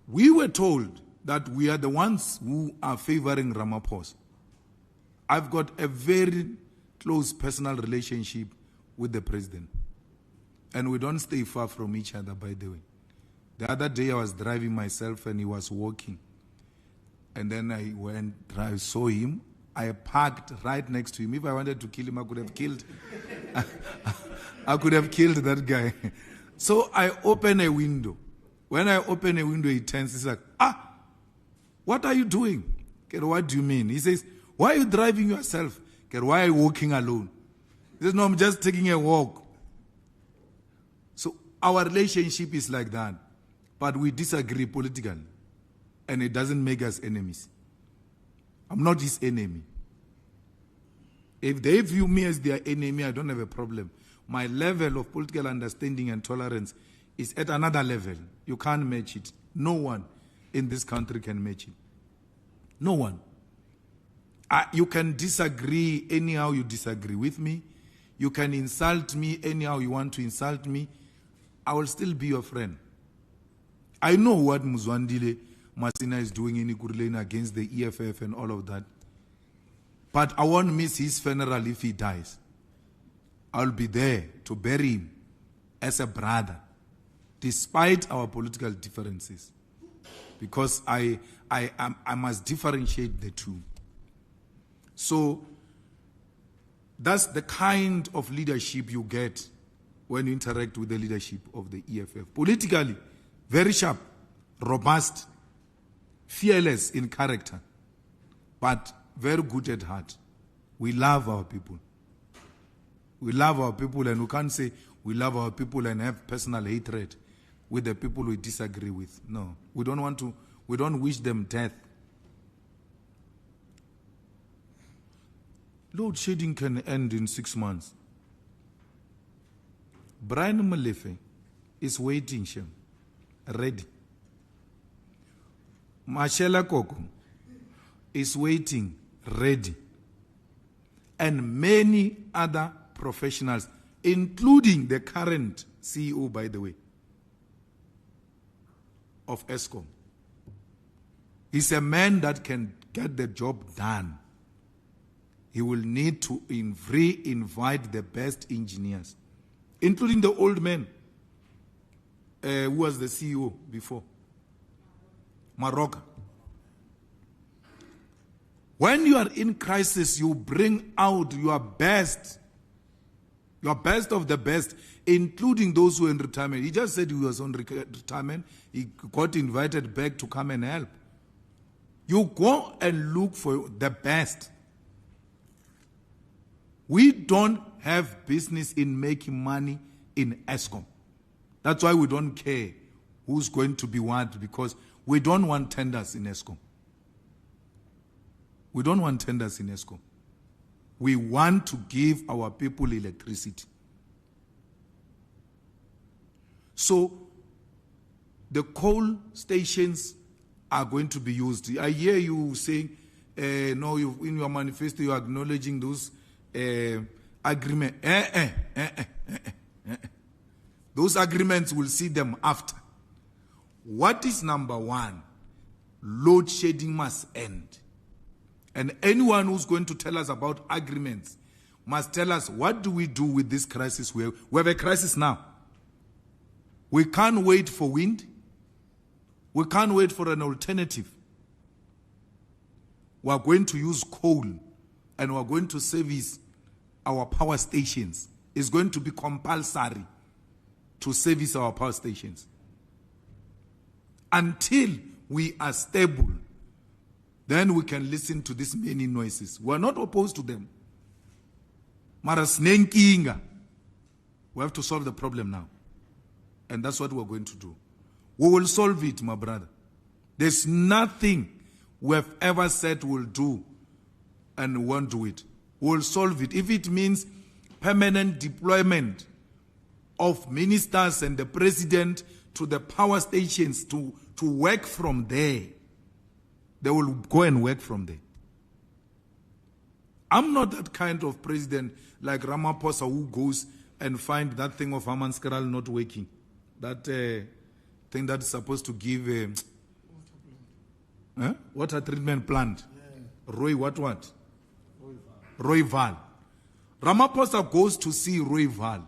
We were told that we are the ones who are favoring Ramaphosa. I've got a very close personal relationship with the president. And we don't stay far from each other, by the way. The other day I was driving myself and he was walking. And then I saw him. I parked right next to him. If I wanted to kill him, I could have killed. I could have killed that guy. So I open a window. When I open a window, he turns. He's like, what are you doing? What do you mean? He says, why are you driving yourself? Why are you walking alone? He says, no, I'm just taking a walk. So our relationship is like that. But we disagree politically. And it doesn't make us enemies. I'm not his enemy. If they view me as their enemy, I don't have a problem. My level of political understanding and tolerance is at another level. You can't match it. No one in this country can match it. No one. You can disagree anyhow you disagree with me. You can insult me anyhow you want to insult me. I will still be your friend. I know what Muzwandile Masina is doing in Ikuruleni against the EFF and all of that. But I won't miss his funeral if he dies. I'll be there to bury him as a brother, despite our political differences. Because I must differentiate the two. So that's the kind of leadership you get when you interact with the leadership of the EFF. Politically, very sharp, robust, fearless in character, but very good at heart. We love our people. We love our people, and we can't say we love our people and have personal hatred with the people we disagree with. No, we don't want to. We don't wish them death. Load shedding can end in 6 months. Brian Malefe is waiting, Shem, ready. Mashela Koko is waiting, ready. And many other professionals, including the current CEO, by the way, of ESCOM. He's a man that can get the job done. He will need to invite the best engineers, including the old man who was the CEO before, Maroka. When you are in crisis, you bring out your best of the best, including those who are in retirement. He just said he was on retirement. He got invited back to come and help. You go and look for the best. We don't have business in making money in ESCOM. That's why we don't care who's going to be what, because we don't want tenders in ESCOM. We don't want tenders in ESCOM. We want to give our people electricity. So the coal stations are going to be used. I hear you saying, no, in your manifesto you're acknowledging those agreements. Those agreements, we'll see them after. What is number one? Load shedding must end. And anyone who's going to tell us about agreements must tell us, what do we do with this crisis? We have a crisis now. We can't wait for wind. We can't wait for an alternative. We are going to use coal and we are going to service our power stations. It's going to be compulsory to service our power stations. Until we are stable, then we can listen to these many noises. We are not opposed to them. We have to solve the problem now. And that's what we're going to do. We will solve it, my brother. There's nothing we have ever said we'll do and won't do it. We'll solve it. If it means permanent deployment of ministers and the president to the power stations to work from there, they will go and work from there. I'm not that kind of president like Ramaphosa who goes and find that thing of Hamanskaral not working. That thing that is supposed to give Water treatment plant. What? Rooiwal. Ramaphosa goes to see Rooiwal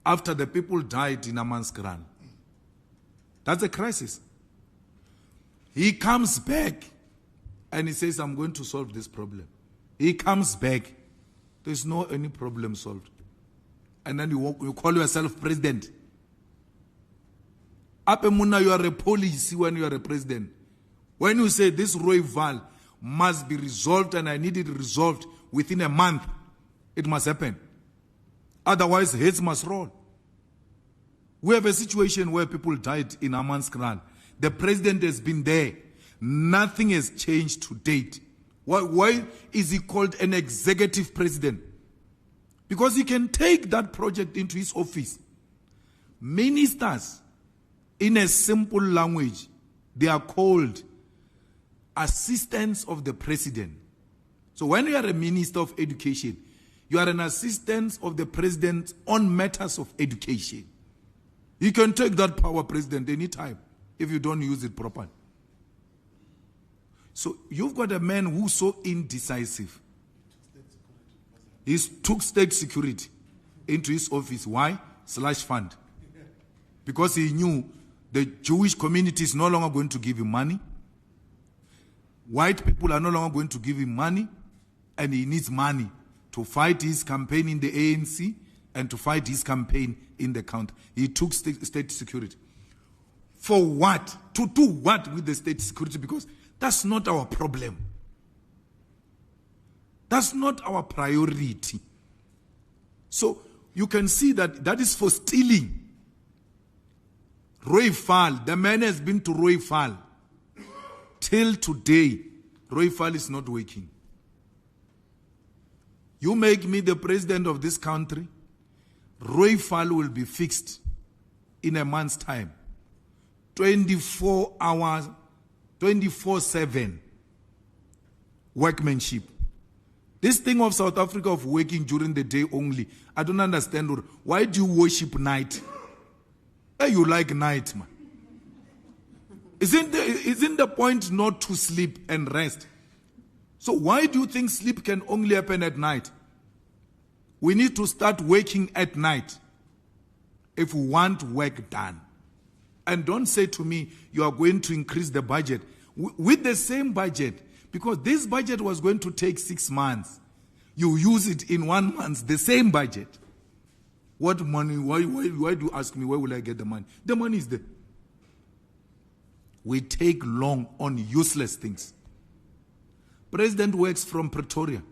after the people died in Amanskraal. That's a crisis. He comes back and he says, I'm going to solve this problem. He comes back. There's no any problem solved. And then you call yourself president. Apemuna, you are a policy when you are a president. When you say this Rooiwal must be resolved and I need it resolved within a month, it must happen. Otherwise, heads must roll. We have a situation where people died in Amanskraal. The president has been there. Nothing has changed to date. Why is he called an executive president? Because he can take that project into his office. Ministers, in a simple language, they are called assistants of the president. So when you are a minister of education, you are an assistant of the president on matters of education. You can take that power, president, anytime if you don't use it properly. So you've got a man who's so indecisive. He took state security into his office. Why? Slush fund. Because he knew the Jewish community is no longer going to give him money. White people are no longer going to give him money. And he needs money to fight his campaign in the ANC and to fight his campaign in the county. He took state security. For what? To do what with the state security? Because that's not our problem. That's not our priority. So you can see that that is for stealing. Rooiwal, the man has been to Rooiwal. Till today, Rooiwal is not working. You make me the president of this country, Rooiwal will be fixed in a month's time. 24 hours, 24/7 workmanship. This thing of South Africa of working during the day only, I don't understand. Why do you worship night? Hey, you like night, man. Isn't the point not to sleep and rest? So why do you think sleep can only happen at night? We need to start working at night if we want work done. And don't say to me, you are going to increase the budget. With the same budget, because this budget was going to take 6 months. You use it in 1 month, the same budget. What money? Why do you ask me, where will I get the money? The money is there. We take long on useless things. President works from Pretoria.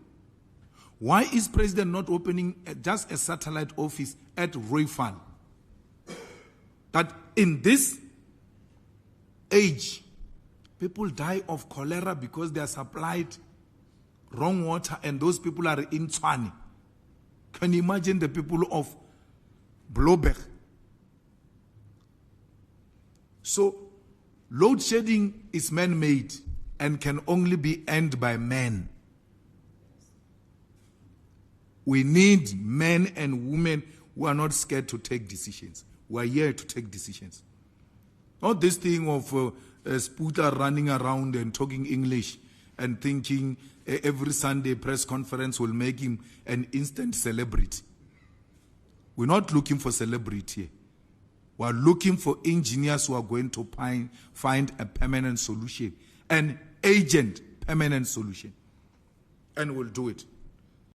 Why is president not opening just a satellite office at Rooiwal? That in this age, people die of cholera because they are supplied wrong water and those people are in Tshwane. Can you imagine the people of Bloberg? So, load shedding is man-made and can only be ended by men. We need men and women who are not scared to take decisions. We are here to take decisions. Not this thing of Sputa running around and talking English and thinking every Sunday press conference will make him an instant celebrity. We're not looking for celebrity here. We're looking for engineers who are going to find a permanent solution, an agent permanent solution. And we'll do it.